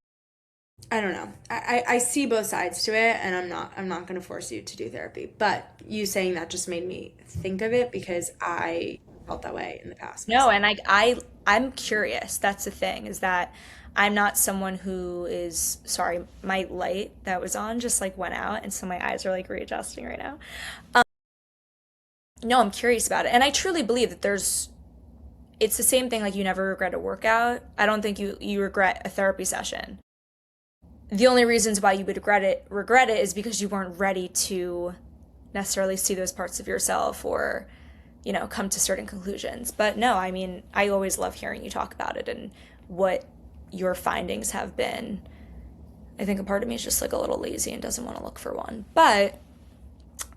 Speaker 1: I don't know. I see both sides to it, and I'm not going to force you to do therapy. But you saying that just made me think of it, because I felt that way in the past
Speaker 2: No,
Speaker 1: myself.
Speaker 2: and I'm curious. That's the thing, is that I'm not someone who is, sorry, my light that was on just like went out, and so my eyes are like readjusting right now. No, I'm curious about it. And I truly believe that it's the same thing, like you never regret a workout. I don't think you regret a therapy session. The only reasons why you would regret it is because you weren't ready to necessarily see those parts of yourself, or come to certain conclusions. But no, I mean, I always love hearing you talk about it and what your findings have been. I think a part of me is just like a little lazy and doesn't want to look for one. But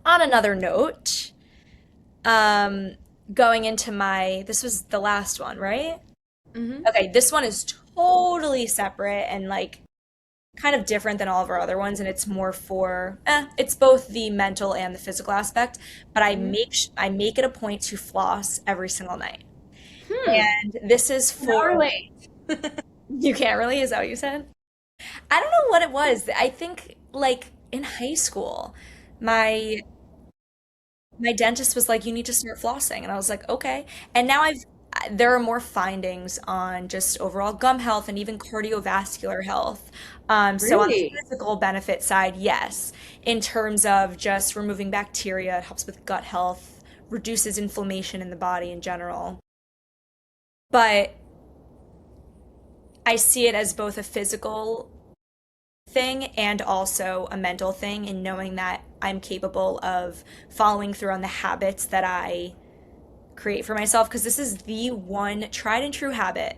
Speaker 2: on another note, um, going into this was the last one, right?
Speaker 1: Mm-hmm.
Speaker 2: Okay, this one is totally separate and like kind of different than all of our other ones, and it's more for it's both the mental and the physical aspect, but
Speaker 1: Mm-hmm.
Speaker 2: I make it a point to floss every single night.
Speaker 1: Hmm.
Speaker 2: And this is
Speaker 1: Not
Speaker 2: for,
Speaker 1: relate.
Speaker 2: you can't really, is that what you said? I don't know what it was. I think like in high school, my my dentist was like, you need to start flossing. And I was like, okay. And now there are more findings on just overall gum health and even cardiovascular health. So on the
Speaker 1: Really?
Speaker 2: physical benefit side, yes, in terms of just removing bacteria, it helps with gut health, reduces inflammation in the body in general. But I see it as both a physical thing and also a mental thing in knowing that I'm capable of following through on the habits that I create for myself because this is the one tried and true habit,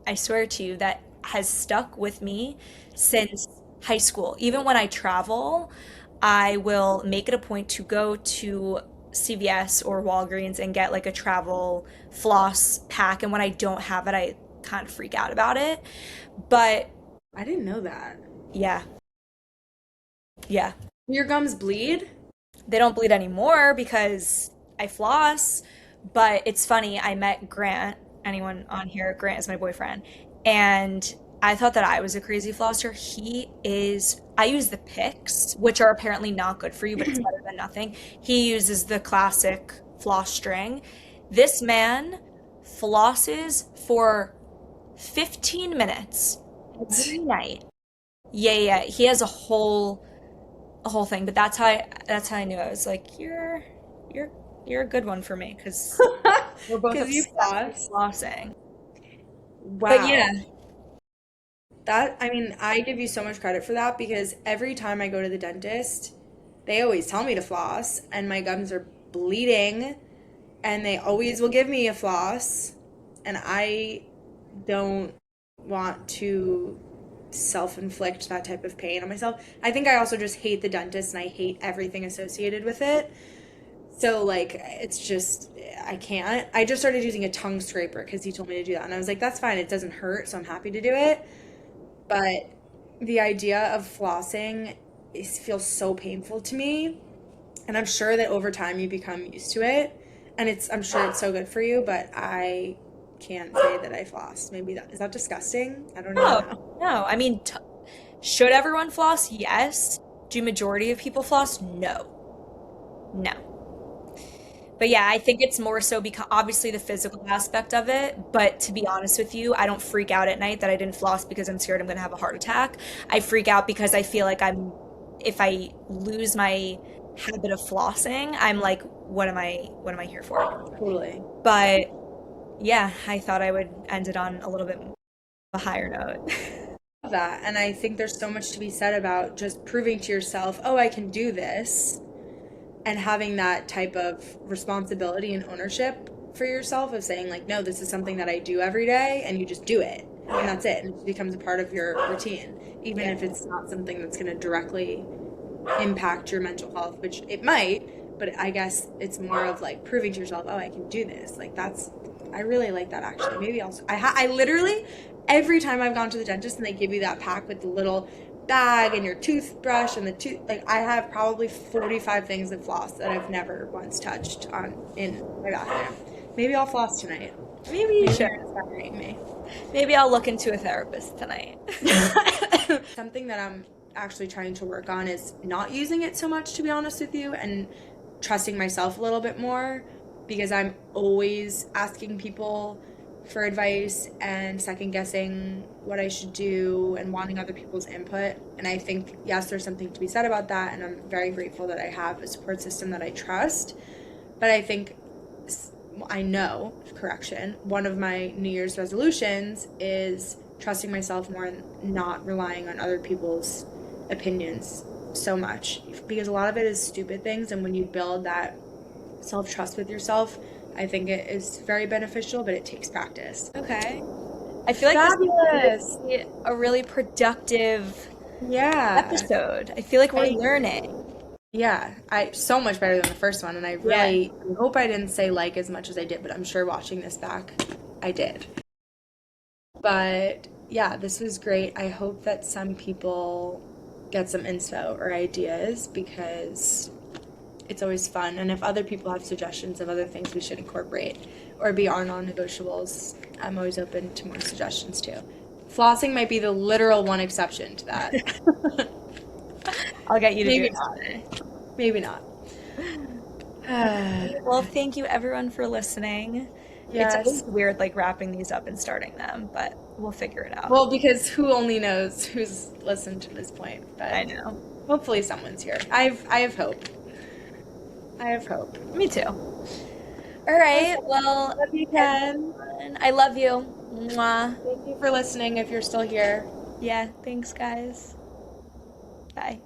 Speaker 2: I swear to you, that has stuck with me since high school. Even when I travel, I will make it a point to go to CVS or Walgreens and get like a travel floss pack. And when I don't have it, I kind of freak out about it. But
Speaker 1: I didn't know that.
Speaker 2: yeah, yeah.
Speaker 1: Your gums bleed?
Speaker 2: They don't bleed anymore because I floss. But it's funny, I met Grant, anyone on here, Grant is my boyfriend, and I thought that I was a crazy flosser. I use the picks, which are apparently not good for you, but it's better than nothing. He uses the classic floss string. This man flosses for 15 minutes
Speaker 1: What?
Speaker 2: every night. Yeah, yeah, he has a whole thing, but that's how I knew. I was like, you're you're a good one for me because we're both
Speaker 1: Because you
Speaker 2: obsessed with
Speaker 1: floss?
Speaker 2: flossing. But yeah,
Speaker 1: Wow. That, I mean, I give you so much credit for that because every time I go to the dentist, they always tell me to floss, and my gums are bleeding, and they always will give me a floss, and I don't want to self-inflict that type of pain on myself. I think I also just hate the dentist and I hate everything associated with it. So like it's just I can't. I just started using a tongue scraper because he told me to do that, and I was like, that's fine. It doesn't hurt, so I'm happy to do it. But the idea of flossing feels so painful to me, and I'm sure that over time you become used to it, and I'm sure it's so good for you. But I can't say that I floss. Maybe that is that disgusting. I don't even
Speaker 2: no,
Speaker 1: know.
Speaker 2: no. I mean, should everyone floss? Yes. Do majority of people floss? No, no. But yeah, I think it's more so because obviously the physical aspect of it. But to be honest with you, I don't freak out at night that I didn't floss because I'm scared I'm going to have a heart attack. I freak out because I feel like if I lose my habit of flossing, I'm like, what am I here for?
Speaker 1: Totally.
Speaker 2: But yeah, I thought I would end it on a little bit of a higher note.
Speaker 1: That, and I think there's so much to be said about just proving to yourself, oh, I can do this, and having that type of responsibility and ownership for yourself of saying like, no, this is something that I do every day, and you just do it, and
Speaker 2: Yeah.
Speaker 1: that's it, and it becomes a part of your routine, even
Speaker 2: Yeah.
Speaker 1: if it's not something that's going to directly impact your mental health, which it might, but I guess it's more of like proving to yourself, oh, I can do this. Like that's, I really like that actually. Maybe also, I literally, every time I've gone to the dentist and they give you that pack with the little bag and your toothbrush and the like I have probably 45 things of floss that I've never once touched on in my bathroom. Maybe I'll floss tonight.
Speaker 2: Maybe you
Speaker 1: Maybe
Speaker 2: should.
Speaker 1: you're inspiring me.
Speaker 2: Maybe I'll look into a therapist tonight.
Speaker 1: Something that I'm actually trying to work on is not using it so much, to be honest with you, and trusting myself a little bit more because I'm always asking people for advice and second guessing what I should do and wanting other people's input. And I think, yes, there's something to be said about that. And I'm very grateful that I have a support system that I trust. But I think I know, correction, one of my New Year's resolutions is trusting myself more and not relying on other people's opinions so much because a lot of it is stupid things. And when you build that self trust with yourself, I think it is very beneficial, but it takes practice.
Speaker 2: Okay. I feel like this is
Speaker 1: Fabulous.
Speaker 2: really a really productive
Speaker 1: Yeah.
Speaker 2: episode. I feel like we're
Speaker 1: I
Speaker 2: learning.
Speaker 1: Yeah, I so much better than the first one, and I
Speaker 2: Yeah.
Speaker 1: really hope I didn't say like as much as I did, but I'm sure watching this back, I did. But yeah, this was great. I hope that some people get some info or ideas because it's always fun. And if other people have suggestions of other things we should incorporate or be our non-negotiables, I'm always open to more suggestions too. Flossing might be the literal one exception to that.
Speaker 2: I'll get you to do
Speaker 1: Maybe
Speaker 2: it
Speaker 1: not.
Speaker 2: someday.
Speaker 1: Maybe not.
Speaker 2: Well, thank you everyone for listening. It's always
Speaker 1: Yes.
Speaker 2: weird like wrapping these up and starting them, but we'll figure it out.
Speaker 1: Well, because who only knows who's listened to this point, but
Speaker 2: I know.
Speaker 1: hopefully someone's here. I have hope. I have hope.
Speaker 2: Me too. All right.
Speaker 1: Okay.
Speaker 2: Well,
Speaker 1: Love you, Ken.
Speaker 2: everyone, I love you. Mwah.
Speaker 1: Thank you for listening if you're still here.
Speaker 2: Yeah, thanks guys. Bye.